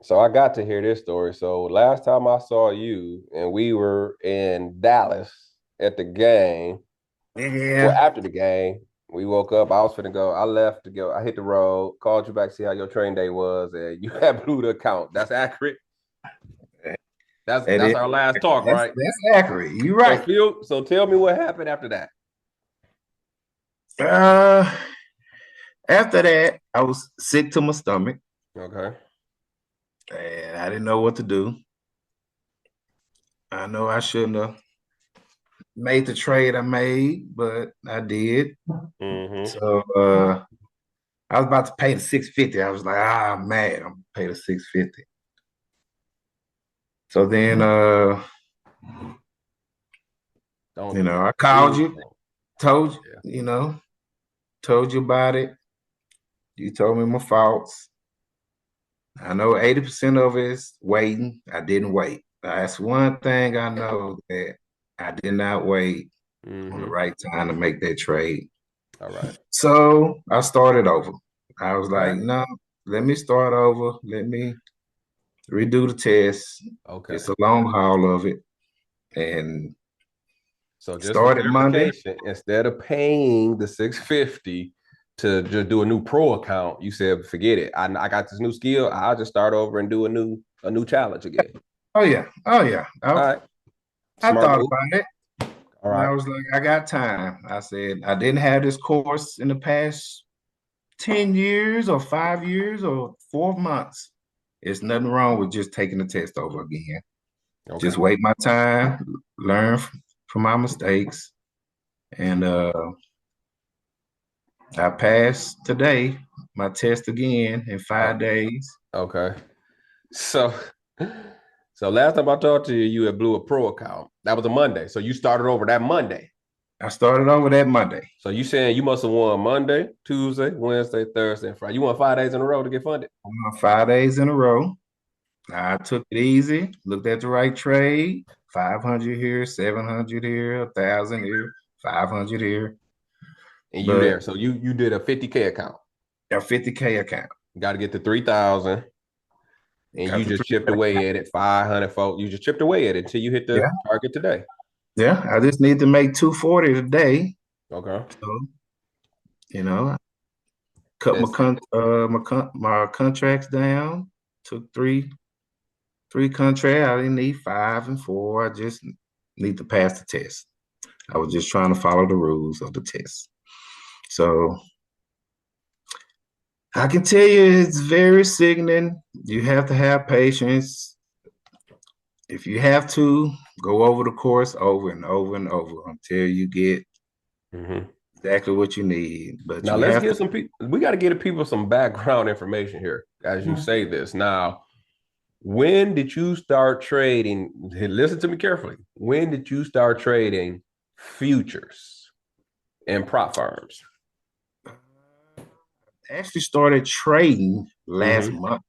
So I got to hear this story. So last time I saw you, and we were in Dallas at the game. Well, Yeah, after the game, we woke up. I was finna go. I left to go. I hit the road. Called you back to see how your train day was, and you had blew the account. That's accurate. That's that that's is our last talk, that's right? that's accurate. You're So right. feel. So tell me what happened after that. Uh, After that, I was sick to my stomach, Okay. and I didn't know what to do. I know I shouldn't have made the trade I made, but I did. Mm-hmm. So I was about to pay the 650. I was like, I'm mad. I'm gonna pay the 650. So then Don't do that. I called Please you, don't. told Yeah. told you about it. You told me my faults. I know 80% of it is waiting. I didn't wait. That's one thing I know that I did not wait on the Mm-hmm. right time to make that trade. All right. So I started over. I was All like, right. no, let me start over. Let me redo the test. Okay. It's a long haul of it. And So just for started Monday. clarification, instead of paying the 650 to just do a new pro account, you said forget it. I got this new skill. I'll just start over and do a new challenge again. Oh yeah. Oh yeah. All right. I Smart thought move. about it. All And I right. was like, I got time. I said, I didn't have this course in the past 10 years or 5 years or 4 months. There's nothing wrong with just taking the test over again. Okay. Just wait my time, learn from my mistakes. And I passed today, my test again in Oh, 5 days. okay. So so last time I talked to you, you had blew a pro account. That was a Monday. So you started over that Monday. I started over that Monday. So you saying you must have won Monday, Tuesday, Wednesday, Thursday, and Friday. You won 5 days in a row to get funded. 5 days in a row. I took it easy, looked at the right trade, 500 here, 700 here, 1,000 here, 500 here. And you But there. So you did a 50K account. a 50K account. Got to get to 3,000, and Got you the just three. chipped away at it 500 folks. You just chipped away at it until you hit the Yeah, target today. yeah. I just need to make 240 today. Okay. So, you know, cut That's my contracts down. Took three contracts. I didn't need five and four. I just need to pass the test. I was just trying to follow the rules of the test. So I can tell you it's very sickening. You have to have patience. If you have to, go over the course over and over and over until you get hmm exactly what you need. But Now you let's have give to. some people. We got to give the people some background information here as you say this. Now, when did you start trading? Listen to me carefully. When did you start trading futures and prop firms? Actually started trading last Mm-hmm. month.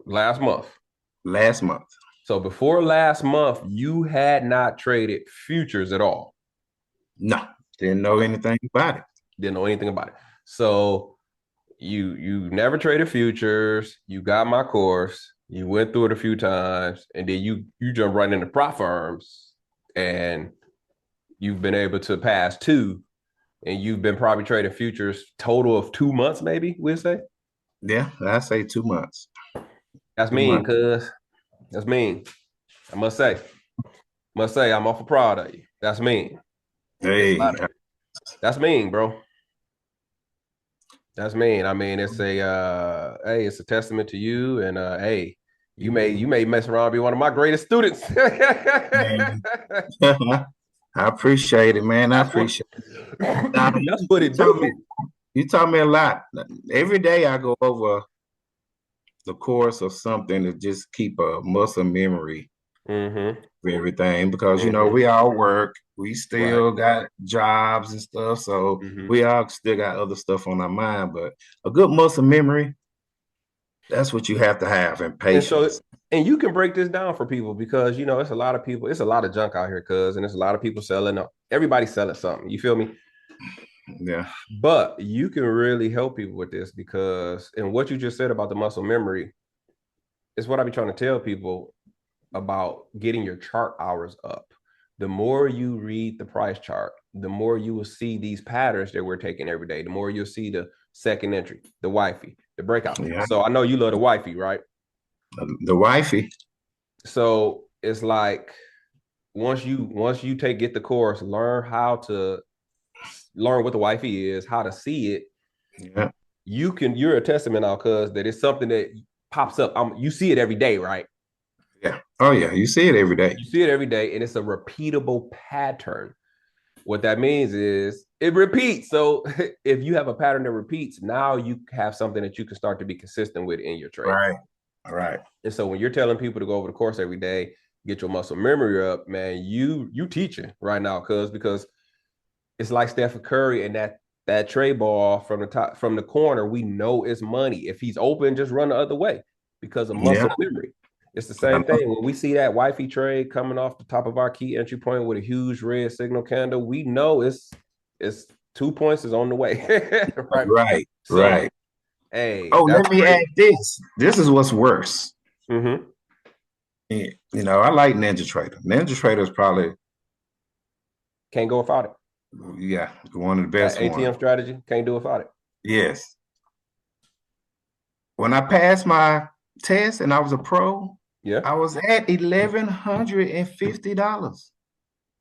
Last month. Last month. So before last month, you had not traded futures at all. No, didn't know Okay. anything about it. Didn't know anything about it. So you never traded futures. You got my course. You went through it a few times, and then you jump right into prop firms, and you've been able to pass two, and you've been probably trading futures total of 2 months, maybe we'll say. Yeah, I say 2 months. That's 2 months. mean, cuz that's mean. I must say, I'm awful proud of you. That's mean. It's a Hey, lot of that's mean, bro. That's mean. I mean, it's a hey, it's a testament to you. And hey, you may mess around and be one of my greatest students. man. I appreciate it, man. I That's what appreciate it. Now, that's what you it taught me do. you taught me a lot. Every day I go over the course of something to just keep a muscle memory Mm-hmm. of everything because Mm-hmm. we all work, we Right. still got jobs and stuff, so Mm-hmm. we all still got other stuff on our mind. But a good muscle memory, that's what you have to have, and And so patience. and you can break this down for people because it's a lot of people, it's a lot of junk out here, cuz, and it's a lot of people selling. Everybody's selling something. You feel me? Yeah. But you can really help people with this because, and what you just said about the muscle memory, it's what I be trying to tell people about getting your chart hours up. The more you read the price chart, the more you will see these patterns that we're taking every day. The more you'll see the second entry, the wifey, the breakout. Yeah, So I know you love the wifey, right? the wifey. So it's like once you get the course, learn how to learn what the wifey is, how to see it. Yeah, You're a testament now, cuz that it's something that pops up. You see it every day, right? yeah. Oh yeah, you see it every day. You see it every day, and it's a repeatable pattern. What that means is it repeats. So if you have a pattern that repeats, now you have something that you can start to be consistent with in your trading. Right. All right. And so when you're telling people to go over the course every day, get your muscle memory up, man, you teaching right now, because it's like Stephen Curry and that tray ball from the top from the corner. We know it's money. If he's open, just run the other way because of muscle Yeah. memory. It's the same thing. When we see that wifey trade coming off the top of our key entry point with a huge red signal candle, we know it's 2 points is on the way. Right. Right. So, Right. hey, Oh, that's let me great. add this. This is what's worse. Mm-hmm. You know, I like NinjaTrader. NinjaTrader is probably, Can't go without it. yeah, one of the That best ATM ones. strategy, can't do without it. Yes. When I passed my test and I was a pro, Yeah. I was at $1,150.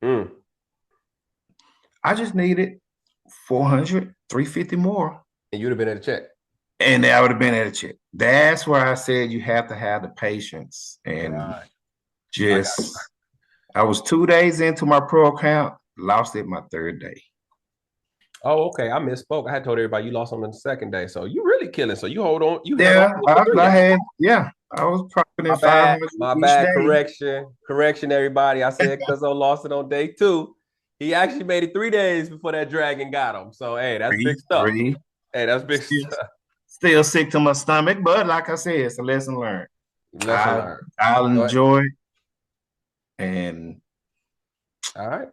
Mm. I just needed 400, 350 more. And you'd have been at a check. And I would have been at a check. That's why I said you have to have the patience and Right. I got just, I was 2 days into my pro account, lost it my third day. Oh, okay. I misspoke. I had told everybody you lost on the second day. So you really killing. So you hold on. You held on Yeah, to it for 3 days. I was profiting My at bad. 500 My each bad. day. Correction, everybody. I said Cuzzo lost it on day 2. He actually made it 3 days before that dragon got him. So hey, that's big stuff. Three. Hey, that's big Still, stuff. still sick to my stomach, but like I said, it's a lesson learned. Lesson learned. I'll Go ahead. enjoy it and All right.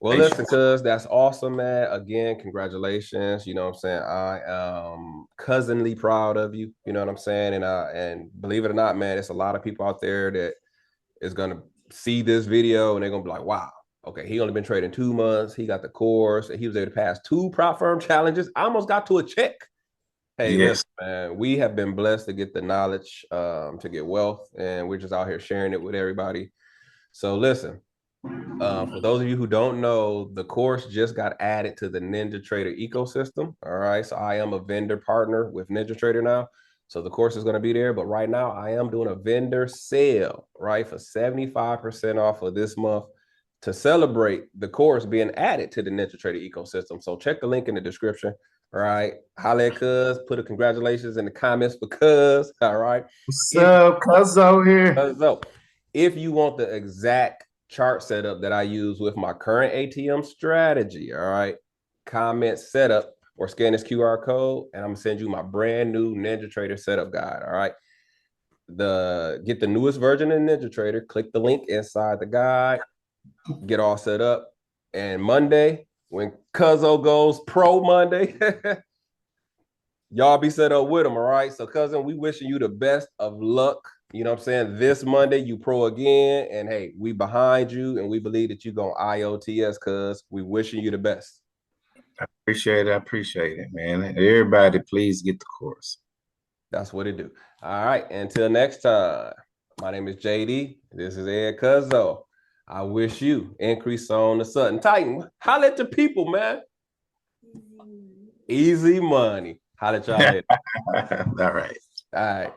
Well, listen, patience. cuz that's awesome, man. Again, congratulations. You know what I'm saying? I am cousinly proud of you. You know what I'm saying? And believe it or not, man, it's a lot of people out there that is gonna see this video and they're gonna be like, wow, okay, he only been trading 2 months. He got the course and he was able to pass 2 prop firm challenges. I almost got to a check. Hey, listen, Yes. man, we have been blessed to get the knowledge, to get wealth, and we're just out here sharing it with everybody. So listen, for those of you who don't know, the course just got added to the NinjaTrader ecosystem. All right. So I am a vendor partner with NinjaTrader now. So the course is going to be there. But right now, I am doing a vendor sale, right, for 75% off of this month to celebrate the course being added to the NinjaTrader ecosystem. So check the link in the description. All right. Holla at Cuz, put a congratulations in the comments because, all right. What's If up, Cuzzo here? so, if you want the exact chart setup that I use with my current ATM strategy, all right, comment setup or scan this QR code, and I'm gonna send you my brand new NinjaTrader setup guide. All right, get the newest version of NinjaTrader. Click the link inside the guide. Get all set up, and Monday when Cuzzo goes pro Monday. Y'all be set up with them, all right? So, cousin, we wishing you the best of luck. You know what I'm saying? This Monday, you pro again. And hey, we behind you and we believe that you're going to IOTS, cuz we wishing you the best. Appreciate it. I appreciate it, man. Everybody, please get the course. That's what it do. All right. Until next time, my name is JD. This is Ed Cuzzo. I wish you increase on the Sutton Titan. Holla at the people, man. Easy money. Holla at y'all later. All right. All right.